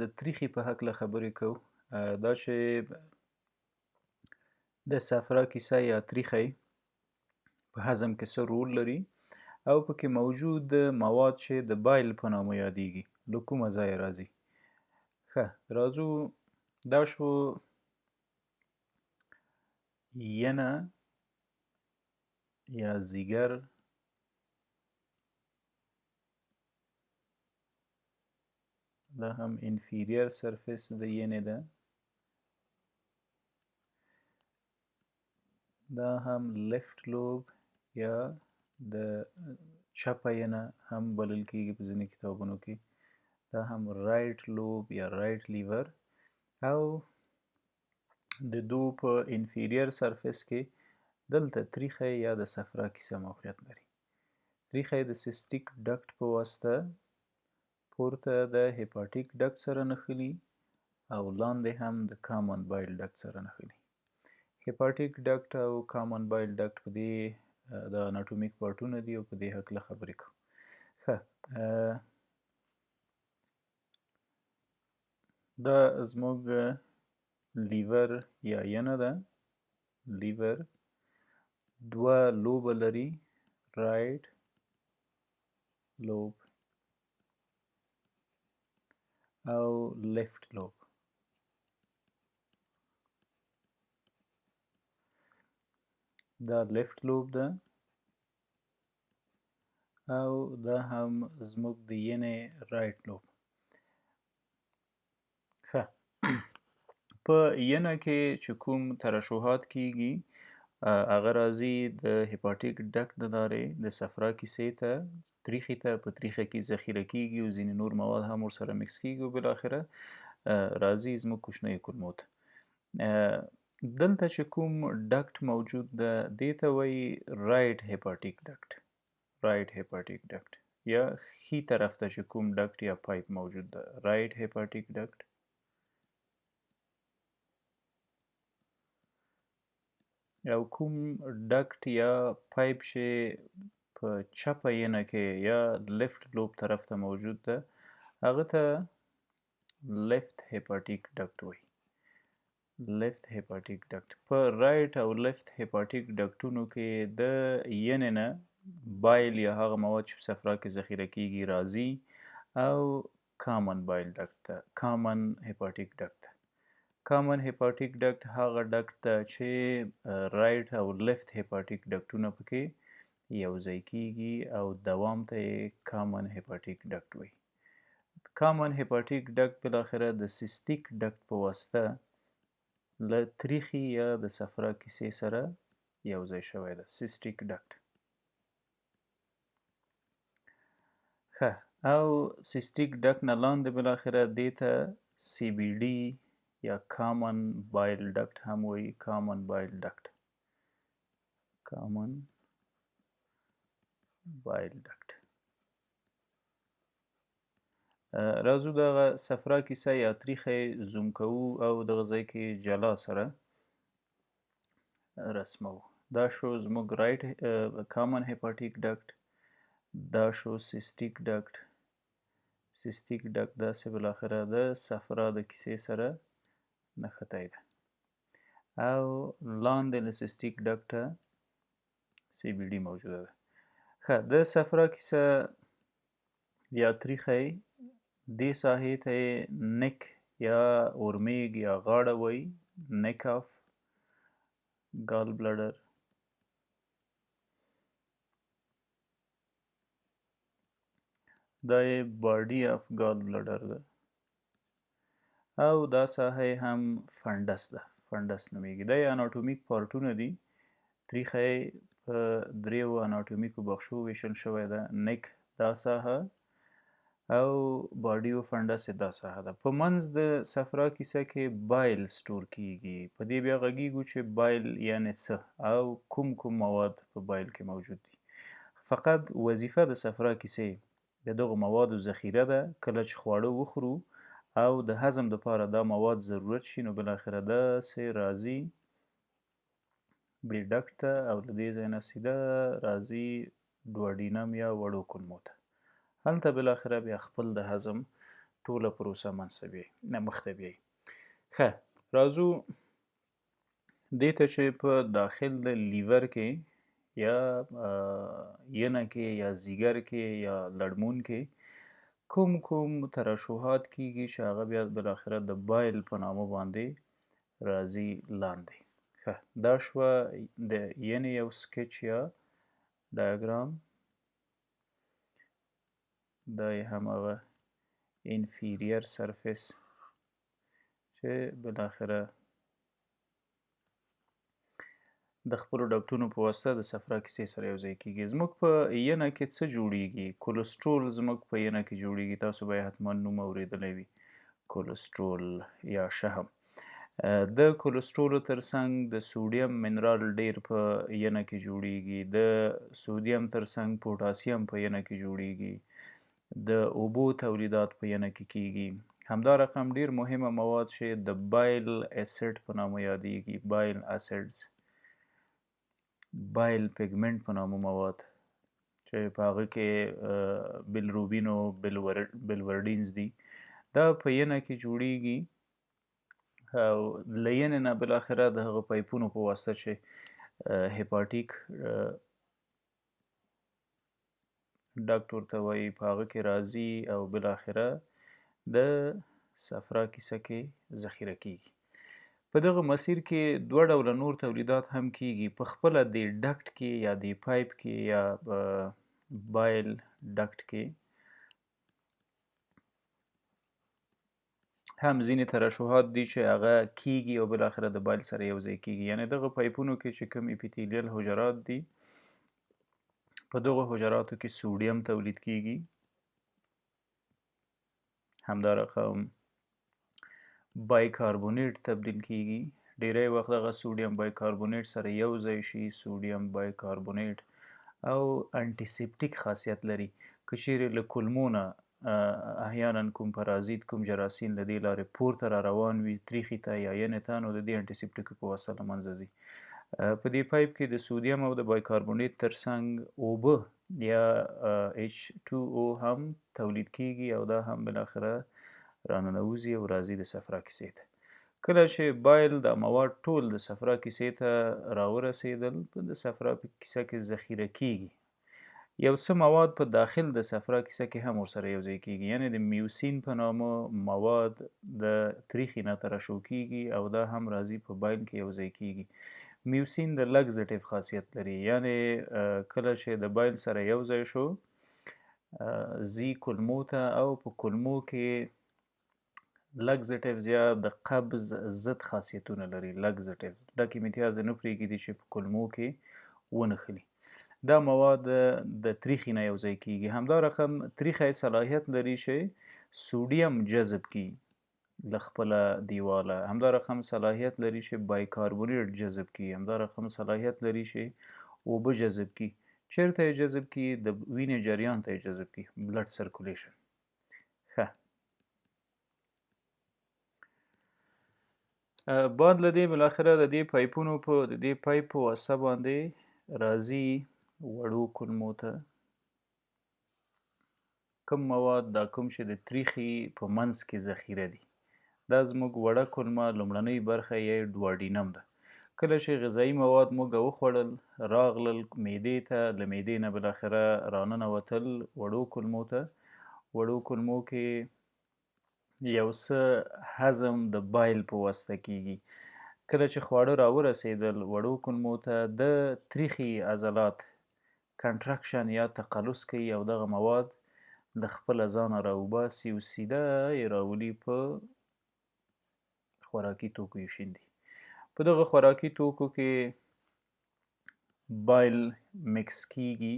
د تریخي په هکله خبرې کوو. دا چې د صفرا کیسه یا تریخی په هضم کې څه رول لري او پکې موجود مواد چې د بایل په نامه یادیږي له کومه ځایه راځي. ښه راځو، دا شو ینه یا ځیګر، دا هم انفیریر سرفیس د ینې ده، دا هم لیفت لوب یا د چپه ینه هم بلل کیږي په ځینې کتابونو کې، دا هم رایټ لوب یا رایټ لیور، او د دو په انفیریر سرفیس کې دلته تریخی یا د صفرا کیسه موقعیت لري. تریخی د سیستیک ډکټ په واسطه پورته د هیپاټیک ډکټ سره نښلي او لاندې هم د کامن بایل ډکټ سره نښلي. هیپاټیک ډکټ او کامن بایل ډکټ په دې د اناټومیک پارټونه دي او په دې هکله خبرې کوو. ښه، دا زموږ لیور یا ینه ده. لیور دوه لوبه لري، رایټ لوب او لیفت لوب. دا لیفت لوب ده او دا هم زموږ د ینې رایټ لوب. ښه، په ینه کې چې کوم ترشحات کیږي هغه راځي د هیپاټیک ډکټ د لارې د صفرا کیسې ته، تریخي ته، په تریخه کې ذخیره کیږي او ځینې نور مواد هم ورسره مکس کیږي او بالاخره راځي زموږ کوچنیو کولمو ته. دلته چې کوم ډکټ موجود ده دې ته وایي رایټ هیپاټیک ډکټ، رایټ هیپاټیک ډکټ، یا ښي طرف ته چې کوم ډکټ یا پایپ موجود ده رایټ هیپاټیک ډکټ. او کوم ډکټ یا پایپ چې په چپه ینه کې یا لیفت لوب طرف ته موجود ده هغه ته لیفت هیپاټیک ډکټ وایي. لیفت هیپاټیک ډکټ په رایټ او لیفت هیپاټیک ډکټونو کې د ینې نه بایل یا هغه مواد چې په صفرا کې ذخیره کیږي راځي او کامن بایل ډکټ ته، کامن هیپاټیک ډکټ ته. کامن هیپاټیک ډکټ هغه ډکټ ته چې رایټ او لیفت هیپاټیک ډکټونه پکې یو ځای کیږي او دوام ته یې کامن هیپاټیک ډکټ وایي. کامن هیپاټیک ډکټ بالاخره د سیستیک ډکټ په واسطه له تریخي یا د صفرا کیسې سره یو ځای شوی ده، سیستیک ډکټ. ښه، او سیستیک ډکټ نه لاندې بالاخره دې ته سی بی ډي یا کامن بایل ډکټ هم وایي، کامن بایل ډکټ، کامن بایل ډکټ. راځو دغه صفرا کیسه یا تریخی زوم کوو او دغه ځای کې جلا سره رسمو. دا شو زموږ رایټ کامن هیپاټیک ډکټ، دا شو سیستیک ډکټ. سیستیک ډکټ داسې بالاخره د صفرا د کیسې سره نښتی ده او لاندې له سیستیک ډکټه سی بی ډي موجوده ده. ښه، د صفرا کیسه یا تریخی دې ساحې ته یې نیک یا اورمیږ یا غاړه وایي، نیک آف ګال بلډر. دا یې باډي آف ګال بلډر ده او دا ساحه هم فنډس ده، فنډس نومیږي. دا یې اناټومیک پارټونه دي. تریخی په دریو اناټومیکو بخشو ویشل شوی ده، نیک دا ساحه او باډي او فنډس دا ساحه ده. په منځ د صفرا کیسه کې بایل سټور کیږي. په دې بیا غږیږو چې بایل یعنې څه او کوم کوم مواد په بایل کې موجود دي. فقط وظیفه د صفرا کیسې د دغو موادو ذخیره ده. کله چې خواړه وخورو او د هضم دپاره دا مواد ضرورت شي نو بالاخره داسې راځي بې ډکټ ته او له دې ځای نه سیده راځي ډوډینم یا وړو کولمو ته. هلته بالاخره بیا خپل د هضم ټوله پروسه مخته بیایي. ښه راځو دې ته چې په داخل د لیور کې یا ینه کې یا ځیګر کې یا لړمون کې کوم ترشحات کیږي چې هغه بیا بالاخره د بایل په نامه باندې راځي لاندې. ښه دا شوه د ینې یو سکیچ یا ډایاګرام. دا یې هماغه انفیریر سرفیس چې بالاخره د خپلو ډکټونو په واسطه د صفرا کیسې سره یوځای کیږي. زموږ په ینه کې څه جوړیږي؟ کولسټرول زموږ په ینه کې جوړیږي. تاسو به یې حتما نوم اوریدلی وي، کولسټرول یا شحم. د کولسټرولو ترڅنګ د سوډیم منرال ډیر په ینه کې جوړیږي. د سودیم ترڅنګ پوټاسیم په ینه کې جوړیږي. د اوبو تولیدات په ینه کې کیږي. همدا رقم ډیر مهمه مواد چې د بایل اسید په نامه یادیږي، بایل اسیدز، بایل پیګمنټ په نامه مواد چې په هغه کې بلروبین او بلورډینز دي، دا په ینه کې جوړیږي. او له ینې نه بالاخره د هغه پایپونو په واسطه چې هیپاټیک ډکټ ورته وایي په هغه کې راځي او بالاخره د صفرا کیسه کې ذخیره کیږي. په دغه مسیر کې دوه ډوله نور تولیدات هم کیږي. په خپله د ډکټ کې یا د پایپ کې یا بایل ډکټ کې هم ځینې ترشحات دي چې هغه کیږي او بالاخره د بایل سره یوځای کیږي. یعنی دغه پایپونو کې چې کوم اپیتیلیل حجرات دي، په دغه حجراتو کې سوډیم تولید کیږي. همدا رقم بایکاربونیټ تبدیل کیږي. ډیری وخت دغه سوډیم بایکاربونیټ سره یو ځای شي، سوډیم بایکاربونیټ، او انټیسپټیک خاصیت لري. که چیرې له کولمو نه احیانا کوم پرازیت، کوم جراثیم له دې لارې پورته را روان وي تریخي ته یا ینې ته، نو د دې انټیسپټیکو په واسطه له منځه ځي. په دې پایپ کې د سودیم او د بایکاربونیټ ترڅنګ اوبه یا H2O هم تولید کیږي او دا هم بالاخره راننوځي او راځي د صفرا کیسې ته. کله چې بایل دا مواد ټول د صفرا کیسې ته راورسېدل، په د صفرا کیسه کې ذخیره کیږي. یو څه مواد په داخل د صفرا کیسه کې هم ورسره یوځای کیږي، یعنی د میوسین په نامه مواد د تریخي نه ترشح کیږي او دا هم راځي په بایل کې یوځای کیږي. میوسین د لګزټیو خاصیت لري، یعنی کله چې د بایل سره یوځای شو زی کولمو ته او په کولمو کې لګزټیوز یا د قبض ضد خاصیتونه لري. لګزټیوز ډک امتیاز نه پرېږدي چې په کولمو کې ونښلي. دا مواد د تریخي نه یوځای کیږي. همدا رقم تریخی صلاحیت لري چې سوډیم جذب کړي له خپله دیواله. همدا رقم صلاحیت لري چې بایکاربونیټ جذب کړي. همدا رقم صلاحیت لري چې اوبه جذب کړي. چیرته یې جذب کړي؟ د وینې جریان ته یې جذب کړي، بلډ سرکولیشن. ښه بعد له دې بالاخره د دې پایپونو په پایپ په واسطه باندې راځي وړو کولمو ته کوم مواد، دا کوم چې د تریخي په منځ کې ذخیره دي. دا زموږ وړه کولمه لومړنۍ برخه یې ډواډینم ده. کله چې غذایي مواد موږ وخوړل راغلل معدې ته، له معدې نه بالاخره راننوتل وړو کولمو ته. وړو کولمو کې یو څه هضم د بایل په واسطه کیږي. کله چې خواړه راورسېدل وړو کولمو ته، د تریخي عضلات کنټرکشن یا تقلص کوي او دغه مواد له خپله ځانه راوباسي او سیده یې راولي په خوراکي توکو یې شیندي. په دغه خوراکي توکو کې بایل مکس کیږي،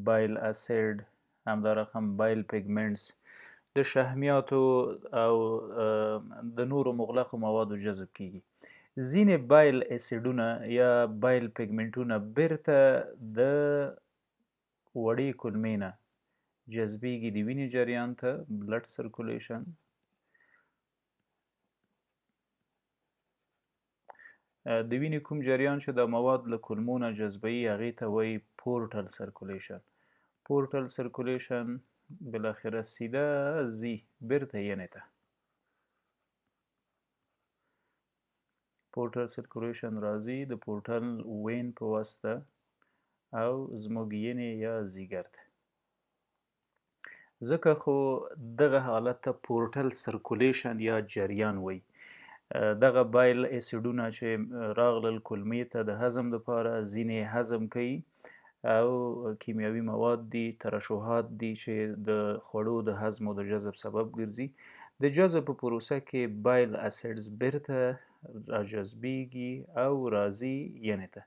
بایل اسید، همدا رقم بایل پیګمنټس، د شحمیاتو او د نورو مغلقو موادو جذب کیږي. ځینې بایل اسیډونه یا بایل پیګمنټونه بیرته د وړې کولمې نه جذبیږي د وینې جریان ته، بلډ سرکولیشن. د وینې کوم جریان چې د مواد له کولمو نه جذبوي هغې ته وایي پورټل سرکولیشن. پورټل سرکولیشن بالاخره سیده ځي بیرته ینې ته. پورټل سرکولیشن راځي د پورټل وین په واسطه او زموږ ینې یا ځیګر ته. ځکه خو دغه حالت ته پورټل سرکولیشن یا جریان وایي. دغه بایل اسیډونه چې راغلل کولمې ته د هضم دپاره ځینې هضم کوي او کیمیاوي مواد دي، ترشحات دي چې د خوړو د هضم او د جذب سبب ګرځي. د جذب په پروسه کې بایل اسیډز بیرته راجذبیږي او راځي ینې ته.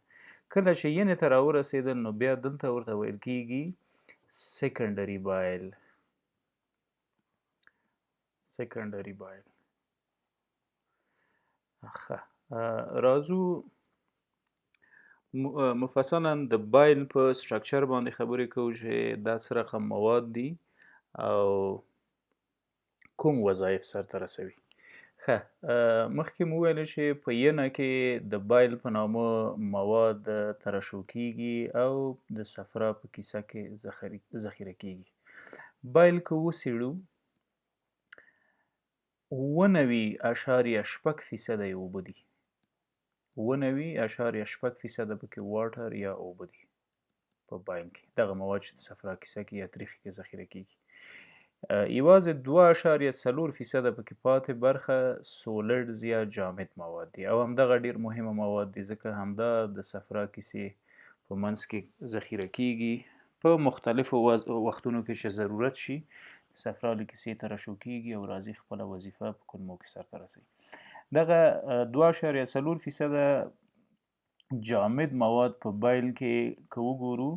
کله چې ینې ته راورسېدل نو بیا دلته ورته ویل کیږي سیکنډري بایل. سیکنډري بایل. راځو مفصلا د بایل په سټرکچر باندې خبرې کوو چې دا څه رقم مواد دي او کوم وظایف سرته رسوي. مخکې مو وویل چې په ینه کې د بایل په نامه مواد ترشح کیږي او د صفرا په کیسه کې ذخیره کیږي. بایل که وڅېړو 99.6% یې اوبه دي. 99.6% پکې واټر یا اوبه دي په بایل کې. دغه مواد چې د صفرا کیسه کې یا تریخي کې ذخیره کیږي. یوازې 2.4% پکې پاتې برخه سولیډز یا جامد مواد دي او همدغه ډیر مهمه مواد دي ځکه همدا د صفرا کیسې په منځ کې ذخیره کیږي. په مختلفو وختونو کې چې ضرورت شي صفرا له کیسې ترشح کیږي او راځي خپله وظیفه په کولمو کې سرته رسوي. دغه 2.4% جامد مواد په بایل کې که وګورو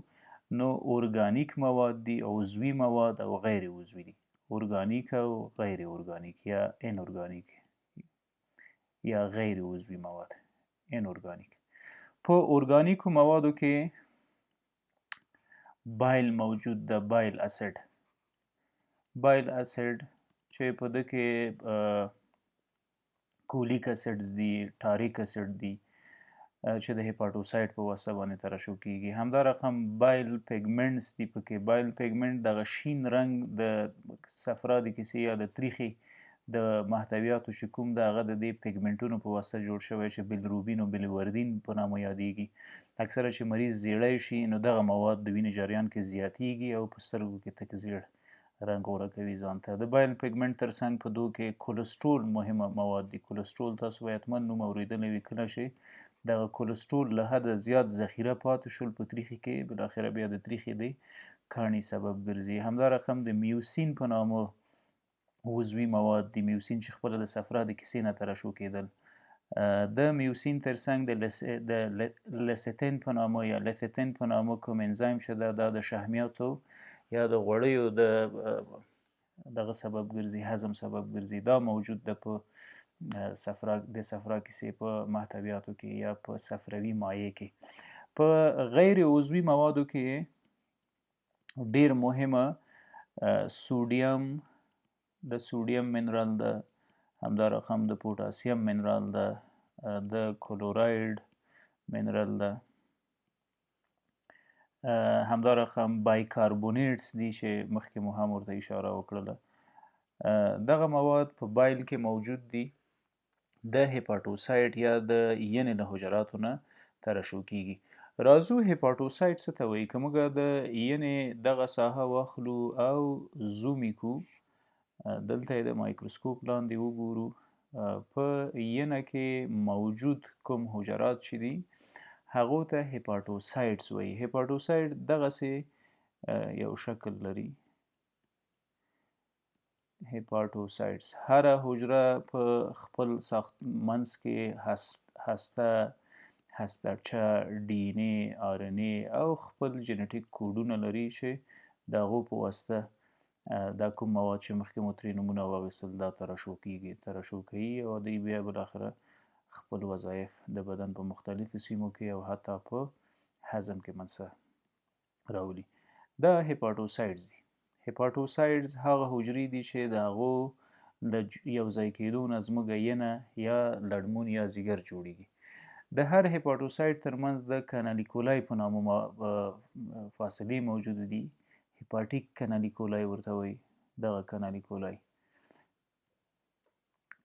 نو ارګانیک مواد دي، عضوي مواد او غیر عضوي دي. ارګانیک او غیر ارګانیک یا ان ارګانیک یا غیر عضوي مواد ان ارګانیک. په ارګانیکو موادو کې بایل موجود ده، بایل اسید. بایل اسید چې په ده کې کولیک اسیدز دي، ټاریک اسید دي چې د هیپاټوسایټ په واسطه باندې ترشح کیږي. همدا رقم بایل پیګمنټس دي پکې. بایل پیګمنټ دغه شین رنګ د صفرا د کیسې یا د تریخي د محتویاتو چې کوم ده هغه د دې پیګمنټونو په واسطه جوړ شوی چې بیلروبین او بیلوردین په نامه یادیږي. اکثره چې مریض زیړی شي نو دغه مواد د وینې جریان کې زیاتیږي او په سترګو کې تک زیړ رنګ غوره کوي ځان ته. د بایل پیګمنټ ترڅنګ په دو کې کولسټرول مهمه مواد دي. کولسټرول تاسو به حتما نوم اورېدلی وي. کله چې دغه کولسټرول له حده زیات ذخیره پاتې شول په تریخي کې بالاخره بیا د تریخي د کاڼي سبب ګرځي. همدا رقم د میوسین په نامه عضوي مواد دي. میوسین چې خپله د صفرا د کیسې نه ترشح کېدل. د میوسین ترڅنګ د لسیتین په نامه یا لثیتین په نامه کوم انزایم چې ده دا د شحمیاتو یا د غوړیو دغه سبب ګرځي، هضم سبب ګرځي. دا موجود ده په د صفرا کیسې په محتویاتو کې یا په صفروي مایع کې. په غیر عضوي موادو کې ډیر مهمه سوډیم، د سوډیم منرال ده، همدا رقم د پوټاسیم منرال ده، د کلوراید منرال ده، همدا رقم بایکاربونیټس دي چې مخکې مو هم ورته اشاره وکړله. دغه مواد په بایل کې موجود دي. د هیپاټوسایټ یا د ینې له حجراتو نه ترشح کیږي. راځو هیپاټوسایټ څه ته وایي. که موږ د ینې دغه ساحه واخلو او زوم یې کړو، دلته یې د مایکروسکوپ لاندې وګورو، په ینه کې موجود کوم حجرات چې دي هغو ته هیپاټوسایټس وایي. هیپاټوسایټ دغسې یو شکل لري. هیپاټوسایټس هره حجره په خپل منځ کې هستچه، ډي ان اے، آر ان اے او خپل جنټیک کوډونه لري چې د هغو په واسطه دا کوم مواد چې مخکې مو ترې نومونه واخیستل دا ترشح کوي او دوی بیا بالاخره خپل وظایف د بدن په مختلفو سیمو کې او حتی په هضم کې منځته راولي. دا هیپاټوسایټس دي. هیپاټوسایټس هغه حجرې دي چې د هغو له یو ځای کېدو نه زموږ ینه یا لړمون یا ځیګر جوړیږي. د هر هیپاټوسایټ ترمنځ د کانالیکولای په نامه فاصلې موجود دي. هپاټیک کنالیکولای ورته وایي. دغه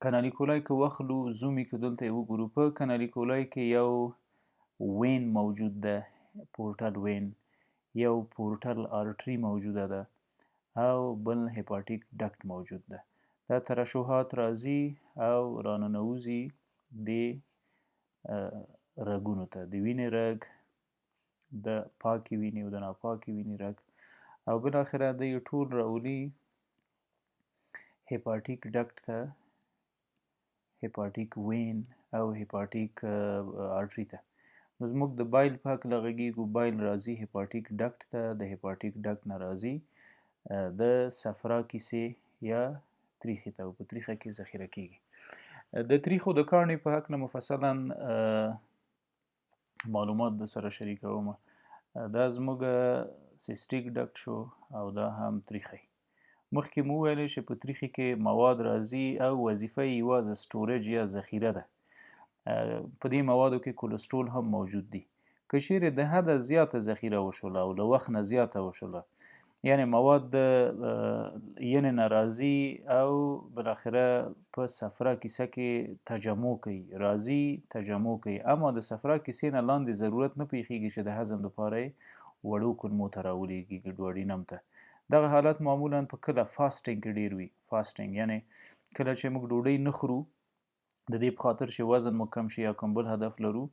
کنالیکولای که واخلو زوم یې که دلته یې وګورو، په کنالیکولای کې یو وین موجود ده، پورټل وین، یو پورټل آرټري موجوده ده او بل هپاټیک ډکټ موجود ده. دا ترشحات راځي او راننوځي د رګونو ته، د وینې رګ، د پاکې وینې او د ناپاکې وینې رګ، او بالاخره دوی ټول راولي هپاټیک ډکټ ته، هپاټیک وین او هپاټیک آرټري ته. نو زموږ د بایل په هکله غږیږو، بایل راځي هپاټیک ډکټ ته، د هپاټیک ډکټ نه راځي د صفرا کیسې یا تریخي ته، او په تریخه کې ذخیره کیږي. د تریخو د کاڼي په هکله مفصلا معلومات در سره شریکوم. دا زموږ سیسټیک ډکټ شو او دا هم تریخی. مخکې مو وویلې چې په تریخي کې مواد راځي او وظیفه یې یوازې سټوریج یا ذخیره ده. په دې موادو کې کولسترول هم موجود دي. که چیرې د حده زیاته ذخیره وشوله او له وخت نه زیاته وشوله، یعنی مواد د ینې نه راځي او بالاخره په صفرا کیسه کې تجمع کوي، راځي تجمع کوي، اما د صفرا کیسې نه لاندې ضرورت نه پیښیږي چې د هضم لپاره یې وړو کولمو ته راولېږي، ګډوډي ته. دغه حالت معمولا په کله فاسټینګ کې ډیر وي. فاسټینګ یعنی کله چې موږ ډوډۍ نه خورو د دې په خاطر چې وزن مو کم شي یا کوم بل هدف لرو،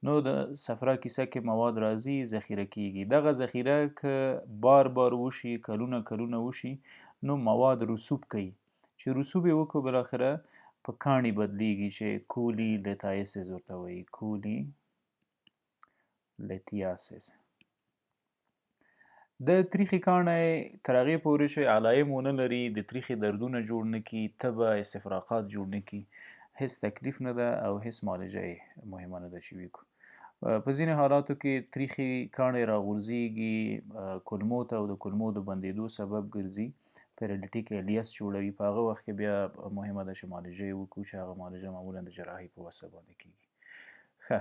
نو د صفرا کیسه کې مواد راځي، ذخیره کیږي. دغه ذخیره که بار بار وشي، کلونه کلونه وشي، نو مواد رسوب کوي. چې رسوب یې وکړو بالاخره په کاڼي بدلیږي چې کولی لیتایسس ورته وایي، کولی لیتیاسس. د تریخي کاڼی تر هغې پورې چې علایم ونه لري، د تریخي دردونه جوړ نه کړي، تبه استفراقات جوړ نه کړي، هیڅ تکلیف نه ده او هیڅ معالجه یې مهمه نه ده چې وکړو. په ځینې حالاتو کې تریخي کاڼی راغورځېږي کولمو ته او د کولمو د بندېدو سبب ګرځي، پیریډیټیک الیس جوړوي. په هغه وخت کې بیا مهمه ده چې معالجه یې وکړو، چې هغه معالجه معمولا د جراحۍ په واسطه باندې کیږي. ښه،